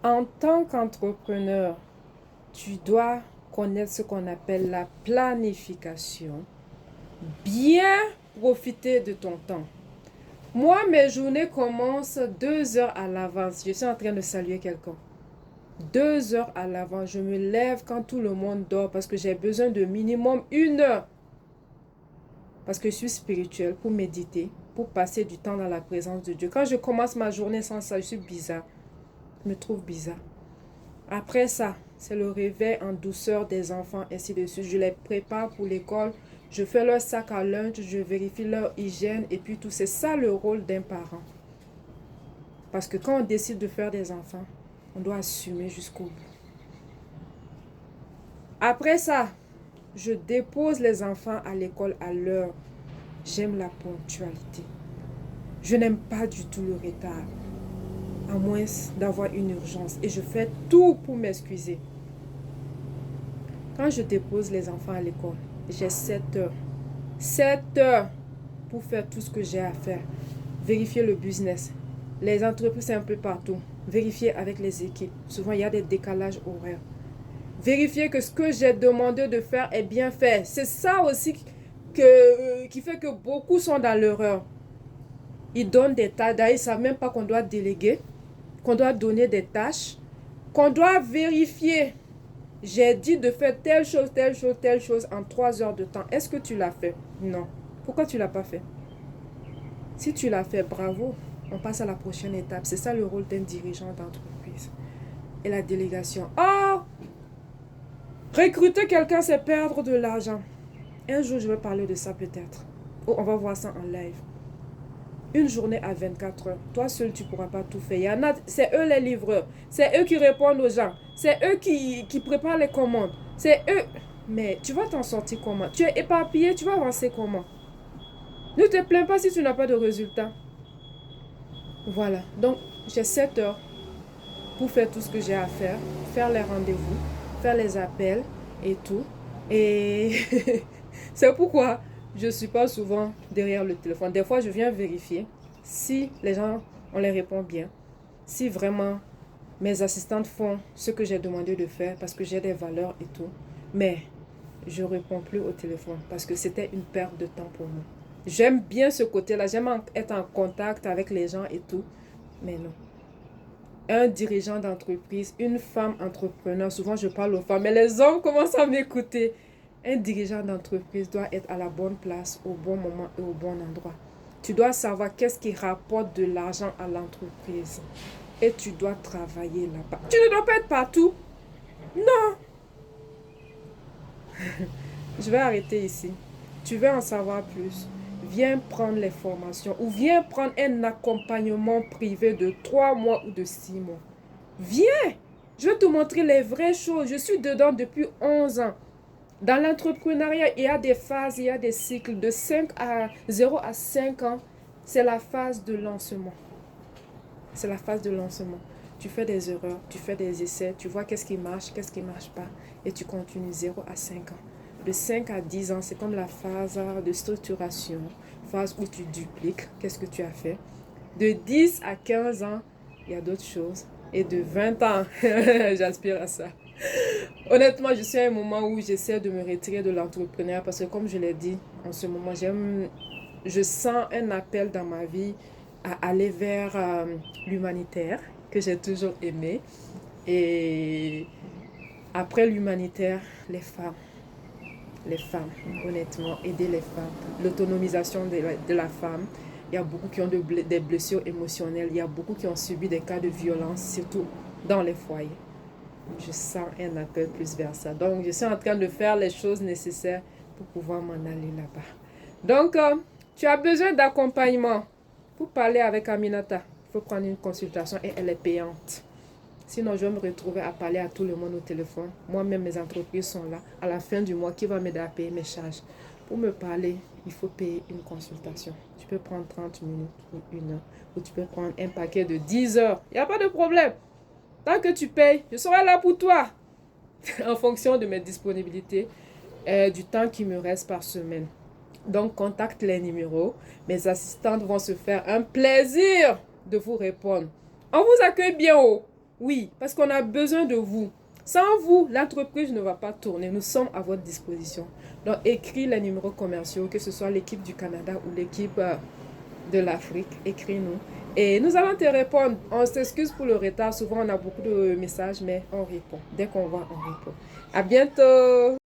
En tant qu'entrepreneur, tu dois connaître ce qu'on appelle la planification. Bien profiter de ton temps. Moi, mes journées commencent 2 heures à l'avance. Je suis en train de saluer quelqu'un. 2 heures à l'avance. Je me lève quand tout le monde dort parce que j'ai besoin de minimum 1 heure. Parce que je suis spirituelle pour méditer, pour passer du temps dans la présence de Dieu. Quand je commence ma journée sans ça, je suis bizarre. Je me trouve bizarre. Après ça, c'est le réveil en douceur des enfants, ainsi de suite. Je les prépare pour l'école. Je fais leur sac à lunch, je vérifie leur hygiène et puis tout. C'est ça le rôle d'un parent. Parce que quand on décide de faire des enfants, on doit assumer jusqu'au bout. Après ça, je dépose les enfants à l'école à l'heure. J'aime la ponctualité. Je n'aime pas du tout le retard. À moins d'avoir une urgence. Et je fais tout pour m'excuser. Quand je dépose les enfants à l'école, j'ai 7 heures. 7 heures pour faire tout ce que j'ai à faire. Vérifier le business. Les entreprises, c'est un peu partout. Vérifier avec les équipes. Souvent, il y a des décalages horaires. Vérifier que ce que j'ai demandé de faire est bien fait. C'est ça aussi qui fait que beaucoup sont dans l'erreur. Ils donnent des tâches. D'ailleurs, ils ne savent même pas qu'on doit déléguer, qu'on doit donner des tâches, qu'on doit vérifier. J'ai dit de faire telle chose, telle chose, telle chose en 3 heures de temps. Est-ce que tu l'as fait? Non. Pourquoi tu ne l'as pas fait? Si tu l'as fait, bravo. On passe à la prochaine étape. C'est ça le rôle d'un dirigeant d'entreprise. Et la délégation. Oh! Recruter quelqu'un, c'est perdre de l'argent. Un jour, je vais parler de ça peut-être. Oh, on va voir ça en live. Une journée à 24 heures. Toi seul, tu ne pourras pas tout faire. Il y en a, c'est eux les livreurs. C'est eux qui répondent aux gens. C'est eux qui préparent les commandes. C'est eux. Mais tu vas t'en sortir comment? Tu es éparpillé, tu vas avancer comment? Ne te plains pas si tu n'as pas de résultat. Voilà. Donc, j'ai 7 heures pour faire tout ce que j'ai à faire. Faire les rendez-vous, faire les appels et tout. Et c'est pourquoi je ne suis pas souvent derrière le téléphone. Des fois, je viens vérifier si les gens, on les répond bien. Si vraiment mes assistantes font ce que j'ai demandé de faire parce que j'ai des valeurs et tout. Mais je ne réponds plus au téléphone parce que c'était une perte de temps pour moi. J'aime bien ce côté-là. J'aime être en contact avec les gens et tout. Mais non. Un dirigeant d'entreprise, une femme entrepreneur, souvent je parle aux femmes, mais les hommes commencent à m'écouter. Un dirigeant d'entreprise doit être à la bonne place, au bon moment et au bon endroit. Tu dois savoir qu'est-ce qui rapporte de l'argent à l'entreprise. Et tu dois travailler là-bas. Tu ne dois pas être partout. Non. Je vais arrêter ici. Tu veux en savoir plus? Viens prendre les formations ou viens prendre un accompagnement privé de 3 mois ou de 6 mois. Viens, je vais te montrer les vraies choses. Je suis dedans depuis 11 ans. Dans l'entrepreneuriat, il y a des phases, il y a des cycles de 0 à 5 ans. C'est la phase de lancement. C'est la phase de lancement. Tu fais des erreurs, tu fais des essais, tu vois qu'est-ce qui marche, qu'est-ce qui ne marche pas. Et tu continues 0 à 5 ans. De 5 à 10 ans, c'est comme la phase de structuration, phase où tu dupliques, qu'est-ce que tu as fait. De 10 à 15 ans, il y a d'autres choses. Et de 20 ans, j'aspire à ça. Honnêtement, je suis à un moment où j'essaie de me retirer de l'entrepreneuriat parce que comme je l'ai dit, en ce moment, je sens un appel dans ma vie à aller vers l'humanitaire que j'ai toujours aimé. Et après l'humanitaire, les femmes. Les femmes, honnêtement, aider les femmes. L'autonomisation de la femme. Il y a beaucoup qui ont des blessures émotionnelles. Il y a beaucoup qui ont subi des cas de violence, surtout dans les foyers. Je sens un appel plus vers ça. Donc, je suis en train de faire les choses nécessaires pour pouvoir m'en aller là-bas. Donc, tu as besoin d'accompagnement. Pour parler avec Aminata, il faut prendre une consultation et elle est payante. Sinon, je vais me retrouver à parler à tout le monde au téléphone. Moi-même, mes entreprises sont là. À la fin du mois, qui va m'aider à payer mes charges? Pour me parler, il faut payer une consultation. Tu peux prendre 30 minutes ou 1 heure. Ou tu peux prendre un paquet de 10 heures. Il n'y a pas de problème. Tant que tu payes, je serai là pour toi. En fonction de mes disponibilités, du temps qui me reste par semaine. Donc, contacte les numéros. Mes assistantes vont se faire un plaisir de vous répondre. On vous accueille bien haut. Oui, parce qu'on a besoin de vous. Sans vous, l'entreprise ne va pas tourner. Nous sommes à votre disposition. Donc, écris les numéros commerciaux, que ce soit l'équipe du Canada ou l'équipe de l'Afrique. Écris-nous. Et nous allons te répondre. On s'excuse pour le retard. Souvent, on a beaucoup de messages, mais on répond. Dès qu'on voit, on répond. À bientôt!